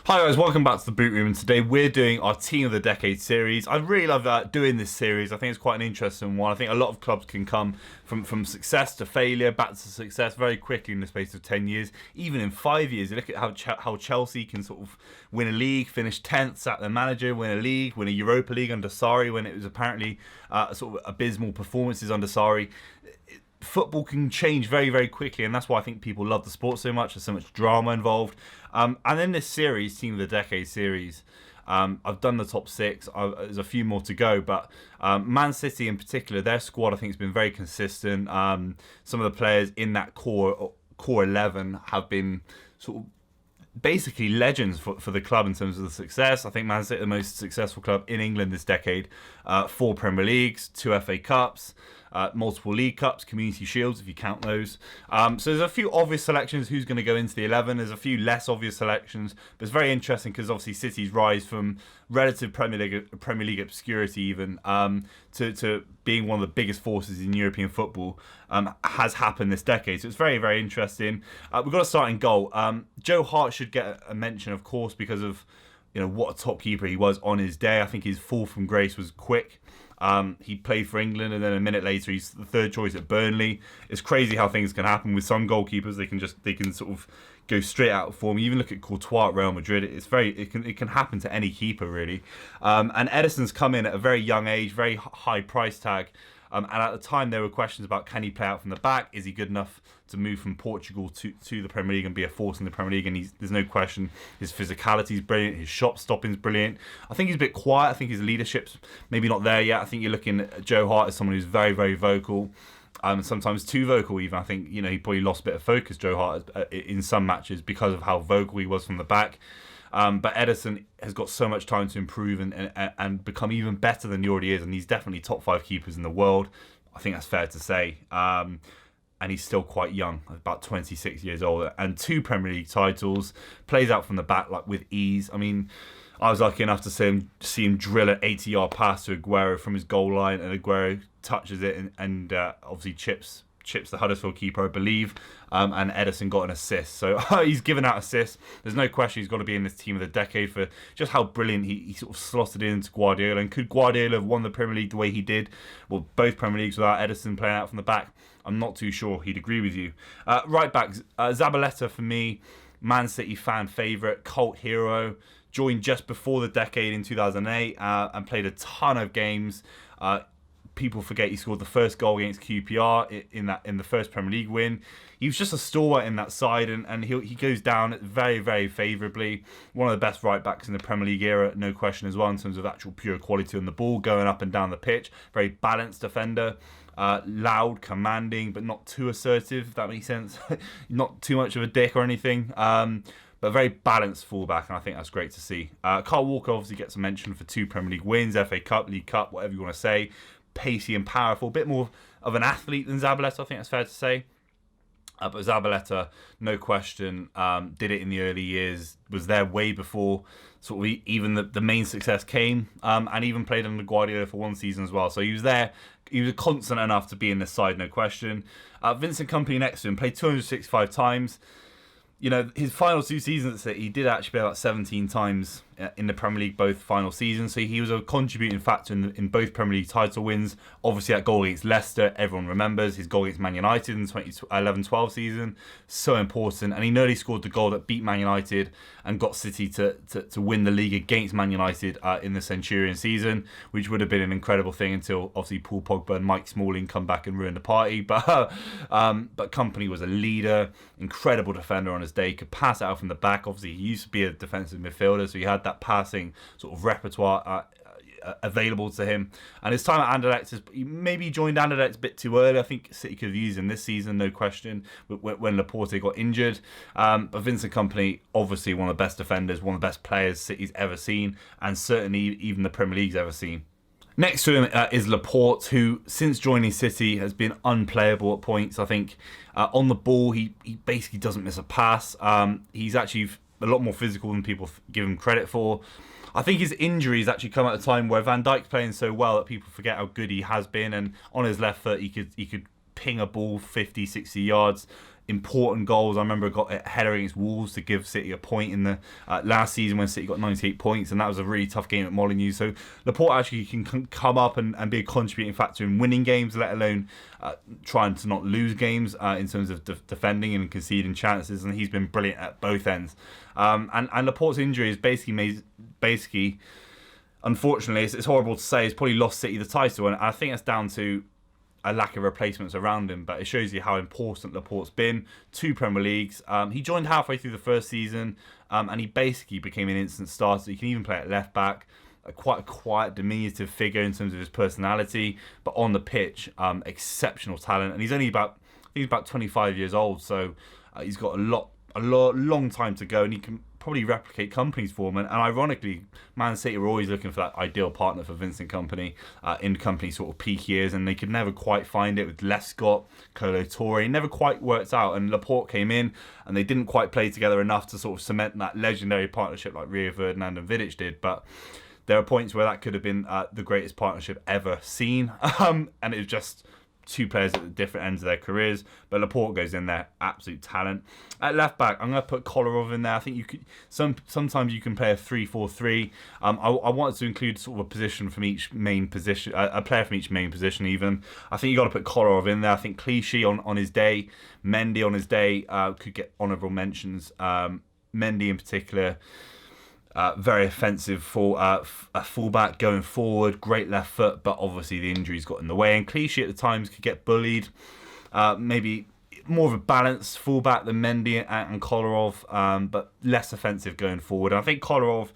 Hi guys, welcome back to the Boot Room, and today we're doing our Team of the Decade series. I really love doing this series. I think it's quite an interesting one. I think a lot of clubs can come from success to failure, back to success very quickly in the space of 10 years, even in 5 years. You look at how Chelsea can sort of win a league, finish 10th, sack their manager, win a league, win a Europa League under Sarri when it was apparently sort of abysmal performances under Sarri. Football can change very, very quickly, and that's why I think people love the sport so much. There's so much drama involved. And in this series, Team of the Decade series, I've done the top six. There's a few more to go, but Man City in particular, their squad I think has been very consistent. Some of the players in that core 11 have been sort of basically legends for the club in terms of the success. I think Man City are the most successful club in England this decade. 4 Premier Leagues, 2 FA Cups, multiple League Cups, Community Shields if you count those. So there's a few obvious selections who's going to go into the 11. There's a few less obvious selections, but it's very interesting because obviously City's rise from relative Premier League obscurity even to being one of the biggest forces in European football has happened this decade. So it's very, very interesting. We've got to start in goal. Joe Hart should get a mention, of course, because of what a top keeper he was on his day. I think his fall from grace was quick. He played for England, and then a minute later he's the third choice at Burnley. It's crazy how things can happen with some goalkeepers. They can sort of go straight out of form. You even look at Courtois at Real Madrid. It can happen to any keeper really. And Ederson's come in at a very young age, very high price tag. And at the time, there were questions about can he play out from the back? Is he good enough to move from Portugal to the Premier League and be a force in the Premier League? And there's no question his physicality is brilliant. His shot stopping is brilliant. I think he's a bit quiet. I think his leadership's maybe not there yet. I think you're looking at Joe Hart as someone who's very, very vocal. Sometimes too vocal even. I think, he probably lost a bit of focus, Joe Hart, in some matches because of how vocal he was from the back. But Ederson has got so much time to improve and become even better than he already is. And he's definitely top 5 keepers in the world. I think that's fair to say. And he's still quite young, about 26 years old. And 2 Premier League titles, plays out from the back with ease. I mean, I was lucky enough to see him drill an 80-yard pass to Aguero from his goal line. And Aguero touches it and obviously chips the Huddersfield keeper, I believe, and Ederson got an assist. So he's given out assists. There's no question he's got to be in this Team of the Decade for just how brilliant he sort of slotted into Guardiola. And could Guardiola have won the Premier League the way he did? Well, both Premier Leagues without Ederson playing out from the back? I'm not too sure he'd agree with you. Right back, Zabaleta for me, Man City fan favourite, cult hero. Joined just before the decade in 2008 and played a ton of games. People forget he scored the first goal against QPR in the first Premier League win. He was just a stalwart in that side, and he goes down very, very favourably. One of the best right backs in the Premier League era, no question as well, in terms of actual pure quality on the ball, going up and down the pitch. Very balanced defender, loud, commanding, but not too assertive. If that makes sense. Not too much of a dick or anything. But very balanced fullback, and I think that's great to see. Kyle Walker obviously gets a mention for 2 Premier League wins, FA Cup, League Cup, whatever you want to say. Pacey and powerful, a bit more of an athlete than Zabaleta, I think that's fair to say. But Zabaleta, no question, did it in the early years, was there way before sort of even the main success came, and even played under Guardiola for 1 season as well. So he was there, he was constant enough to be in this side, no question. Vincent Company next to him, played 265 times. His final 2 seasons, he did actually play about 17 times in the Premier League, both final seasons. So he was a contributing factor in both Premier League title wins. Obviously, that goal against Leicester, everyone remembers. His goal against Man United in the 2011-12 season, so important. And he nearly scored the goal that beat Man United and got City to win the league against Man United in the Centurion season, which would have been an incredible thing until obviously Paul Pogba and Mike Smalling come back and ruin the party. But Company was a leader, incredible defender on his day, could pass it out from the back. Obviously, he used to be a defensive midfielder, so he had that passing sort of repertoire available to him. And his time at Anderlecht, he maybe joined Anderlecht a bit too early. I think City could have used him this season, no question, when Laporte got injured. But Vincent Company, obviously one of the best defenders, one of the best players City's ever seen, and certainly even the Premier League's ever seen. Next to him is Laporte, who since joining City has been unplayable at points. I think on the ball, he basically doesn't miss a pass. He's actually a lot more physical than people give him credit for. I think his injuries actually come at a time where Van Dijk's playing so well that people forget how good he has been. And on his left foot, he could ping a ball 50, 60 yards important goals. I remember got a header against Wolves to give City a point in the last season when City got 98 points, and that was a really tough game at Molineux. So Laporte actually can come up and be a contributing factor in winning games, let alone trying to not lose games in terms of defending and conceding chances, and he's been brilliant at both ends. And Laporte's injury is basically, unfortunately, it's horrible to say, it's probably lost City the title, and I think that's down to a lack of replacements around him, but it shows you how important Laporte's been. 2 Premier Leagues. He joined halfway through the first season, and he basically became an instant starter. He can even play at left back. Quite a quiet, diminutive figure in terms of his personality, but on the pitch, exceptional talent. And he's only about 25 years old, so he's got a long time to go, and he can probably replicate Company's form. And ironically, Man City were always looking for that ideal partner for Vincent Company in Company's sort of peak years, and they could never quite find it with Lescott, Kolo Toure. Never quite worked out, and Laporte came in, and they didn't quite play together enough to sort of cement that legendary partnership like Rio Ferdinand and Vidic did. But there are points where that could have been the greatest partnership ever seen, and it was just 2 players at the different ends of their careers. But Laporte goes in there, absolute talent. At left back, I'm going to put Kolarov in there. I think you could sometimes you can play a 3-4-3. I wanted to include sort of a position from each main position, a player from each main position. Even I think you got to put Kolarov in there. I think Clichy on his day, Mendy on his day could get honourable mentions. Mendy in particular. Very offensive for a fullback going forward, great left foot, but obviously the injuries got in the way. And Clichy at the times could get bullied. Maybe more of a balanced fullback than Mendy and Kolarov, but less offensive going forward. And I think Kolarov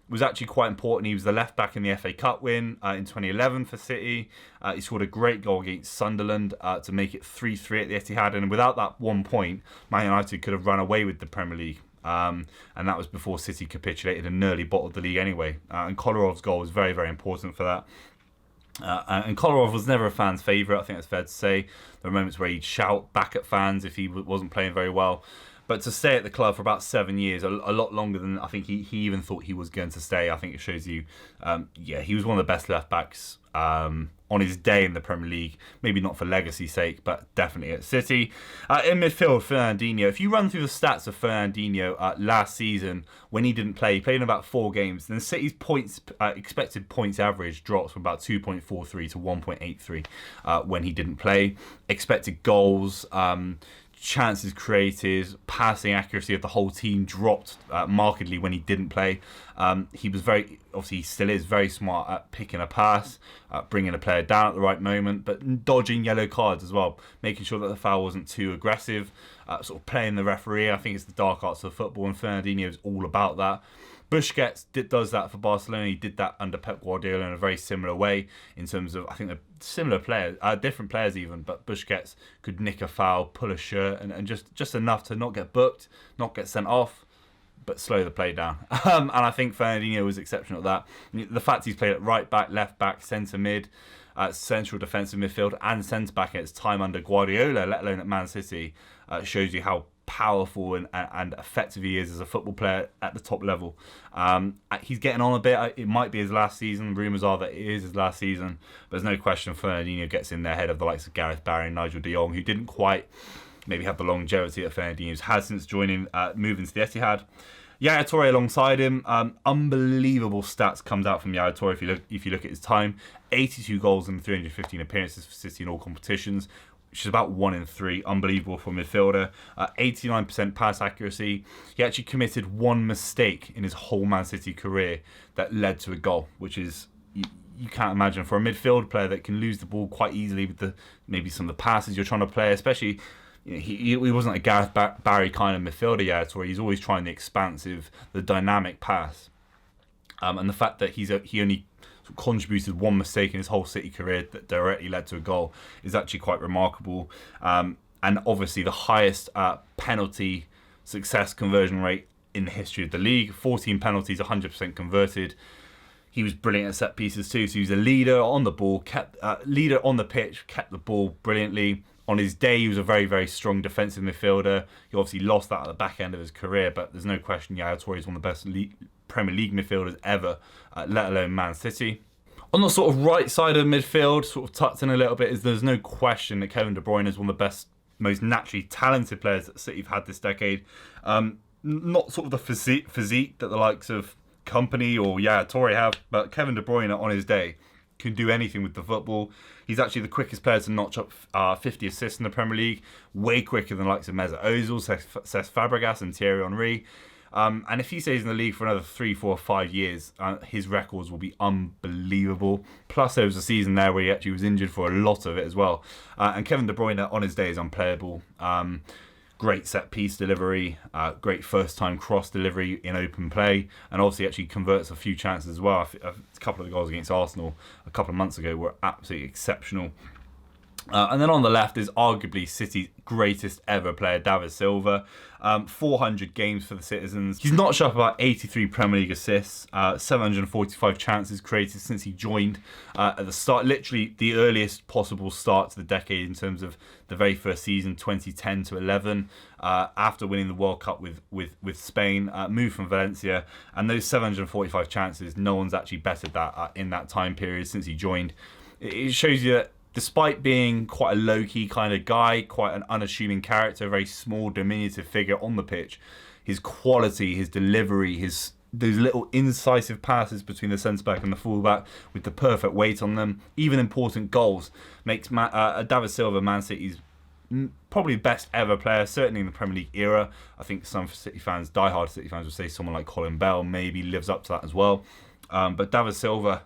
was actually quite important. He was the left back in the FA Cup win in 2011 for City. He scored a great goal against Sunderland to make it 3-3 at the Etihad. And without that 1 point, Man United could have run away with the Premier League. And that was before City capitulated and nearly bottled the league anyway. And Kolarov's goal was very, very important for that. And Kolarov was never a fan's favourite, I think that's fair to say. There were moments where he'd shout back at fans if he wasn't playing very well. But to stay at the club for about 7 years, a lot longer than I think he even thought he was going to stay, I think it shows you, he was one of the best left-backs on his day in the Premier League. Maybe not for legacy's sake, but definitely at City. In midfield, Fernandinho. If you run through the stats of Fernandinho last season, when he didn't play, he played in about 4 games. Then City's expected points average drops from about 2.43 to 1.83 when he didn't play. Expected goals, chances created, passing accuracy of the whole team dropped markedly when he didn't play. He was obviously he still is very smart at picking a pass, bringing a player down at the right moment, but dodging yellow cards as well, making sure that the foul wasn't too aggressive, sort of playing the referee. I think it's the dark arts of football, and Fernandinho is all about that. Busquets does that for Barcelona. He did that under Pep Guardiola in a very similar way in terms of, I think they're similar players, different players even, but Busquets could nick a foul, pull a shirt, and just enough to not get booked, not get sent off, but slow the play down. And I think Fernandinho was exceptional at that. The fact he's played at right back, left back, centre mid, central defensive midfield, and centre back at his time under Guardiola, let alone at Man City, shows you how powerful and effective he is as a football player at the top level. He's getting on a bit. It might be his last season. Rumours are that it is his last season. But there's no question Fernandinho gets in there ahead of the likes of Gareth Barry and Nigel de Jong, who didn't quite maybe have the longevity that Fernandinho's had since moving to the Etihad. Yaya Toure alongside him. Unbelievable stats comes out from Yaya Toure if you look at his time. 82 goals and 315 appearances for City in all competitions, which is about 1 in 3. Unbelievable for a midfielder. 89% pass accuracy. He actually committed 1 mistake in his whole Man City career that led to a goal, which is, you can't imagine for a midfield player that can lose the ball quite easily with maybe some of the passes you're trying to play, especially. He wasn't a Gareth Barry kind of midfielder yet, where he's always trying the expansive, the dynamic pass. And the fact that he only contributed 1 mistake in his whole City career that directly led to a goal is actually quite remarkable. And obviously the highest penalty success conversion rate in the history of the league. 14 penalties, 100% converted. He was brilliant at set pieces too. So he was a leader on the ball, leader on the pitch, kept the ball brilliantly. On his day, he was a very, very strong defensive midfielder. He obviously lost that at the back end of his career, but there's no question Yaya Toure is one of the best Premier League midfielders ever, let alone Man City. On the sort of right side of midfield, sort of tucked in a little bit, there's no question that Kevin De Bruyne is one of the best most naturally talented players that City have had this decade. Not sort of the physique that the likes of Company or Torre have, but Kevin De Bruyne on his day can do anything with the football. He's actually the quickest player to notch up 50 assists in the Premier League, way quicker than the likes of Mesut Ozil, Cesc Fabregas and Thierry Henry. And if he stays in the league for another 3, 4, 5 years, his records will be unbelievable. Plus, there was a season there where he actually was injured for a lot of it as well. And Kevin De Bruyne on his day is unplayable. Great set-piece delivery, great first-time cross delivery in open play, and obviously actually converts a few chances as well. A couple of the goals against Arsenal a couple of months ago were absolutely exceptional. And then on the left is arguably City's greatest ever player, David Silva. 400 games for the Citizens. He's notched up about 83 Premier League assists, 745 chances created since he joined at the start, literally the earliest possible start to the decade in terms of the very first season, 2010 to 11, after winning the World Cup with Spain, moved from Valencia, and those 745 chances, no one's actually bettered that in that time period since he joined. It shows you that despite being quite a low-key kind of guy, quite an unassuming character, a very small, diminutive figure on the pitch, his quality, his delivery, those little incisive passes between the centre-back and the full-back with the perfect weight on them, even important goals, makes David Silva Man City's probably best ever player, certainly in the Premier League era. I think some City fans, diehard City fans, would say someone like Colin Bell maybe lives up to that as well. But David Silva,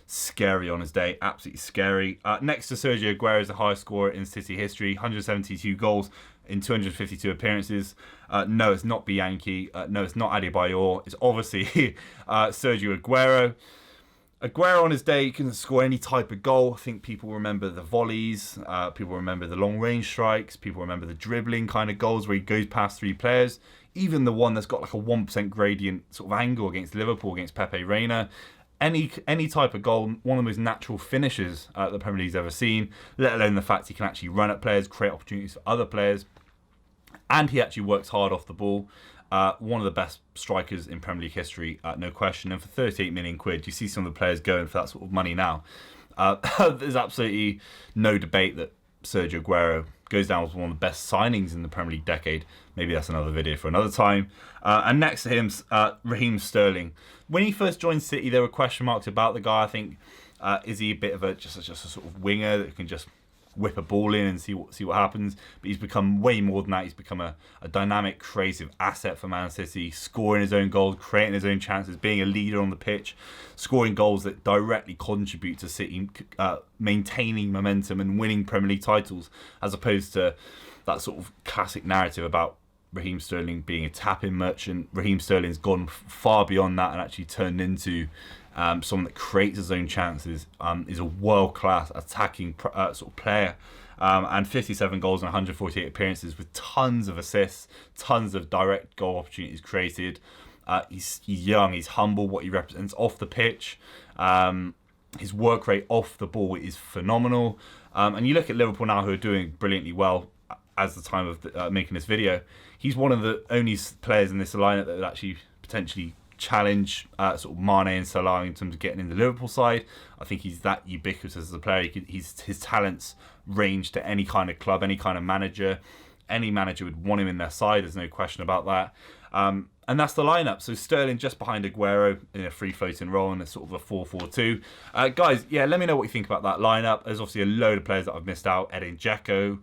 scary on his day, absolutely scary. Next to Sergio Aguero is the highest scorer in City history, 172 goals in 252 appearances. No, it's not Bianchi. No, it's not Adebayor. It's obviously Sergio Aguero. Aguero on his day can score any type of goal. I think people remember the volleys, people remember the long-range strikes, people remember the dribbling kind of goals where he goes past 3 players. Even the one that's got like a 1% gradient sort of angle against Liverpool, against Pepe Reina. Any type of goal, one of the most natural finishes the Premier League's ever seen, let alone the fact he can actually run at players, create opportunities for other players, and he actually works hard off the ball. One of the best strikers in Premier League history, no question. And for 38 million quid, you see some of the players going for that sort of money now. There's absolutely no debate that Sergio Aguero goes down as one of the best signings in the Premier League decade. Maybe that's another video for another time. And next to him, Raheem Sterling. When he first joined City, there were question marks about the guy. I think, is he a bit of just a sort of winger that can just whip a ball in and see what happens? But he's become way more than that. He's become a dynamic, creative asset for Man City, scoring his own goals, creating his own chances, being a leader on the pitch, scoring goals that directly contribute to City maintaining momentum and winning Premier League titles, as opposed to that sort of classic narrative about Raheem Sterling being a tap-in merchant. Raheem Sterling's gone far beyond that and actually turned into someone that creates his own chances, is a world-class attacking sort of player, and 57 goals and 148 appearances with tons of assists, tons of direct goal opportunities created. He's young, he's humble, what he represents off the pitch. His work rate off the ball is phenomenal. And you look at Liverpool now, who are doing brilliantly well as the time of making this video. He's one of the only players in this lineup that would actually potentially challenge sort of Mane and Salah in terms of getting in the Liverpool side. I think he's that ubiquitous as a player. His talents range to any kind of club, any kind of manager. Any manager would want him in their side. There's no question about that. And that's the lineup. So Sterling just behind Aguero in a free-floating role in a sort of a 4-4-2. Guys, yeah, let me know what you think about that lineup. There's obviously a load of players that I've missed out. Edin Dzeko,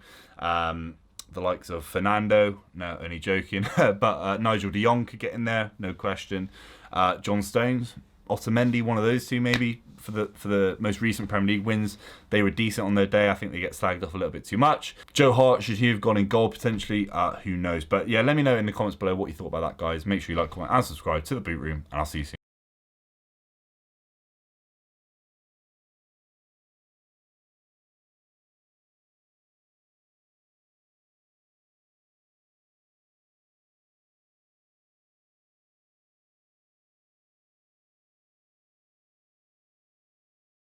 the likes of Fernando. No, only joking. But Nigel de Jong could get in there, no question. John Stones, Otamendi, one of those two maybe. For the most recent Premier League wins, they were decent on their day. I think they get slagged off a little bit too much. Joe Hart, should he have gone in goal potentially? Who knows? But yeah, let me know in the comments below what you thought about that, guys. Make sure you like, comment, and subscribe to The Boot Room, and I'll see you soon.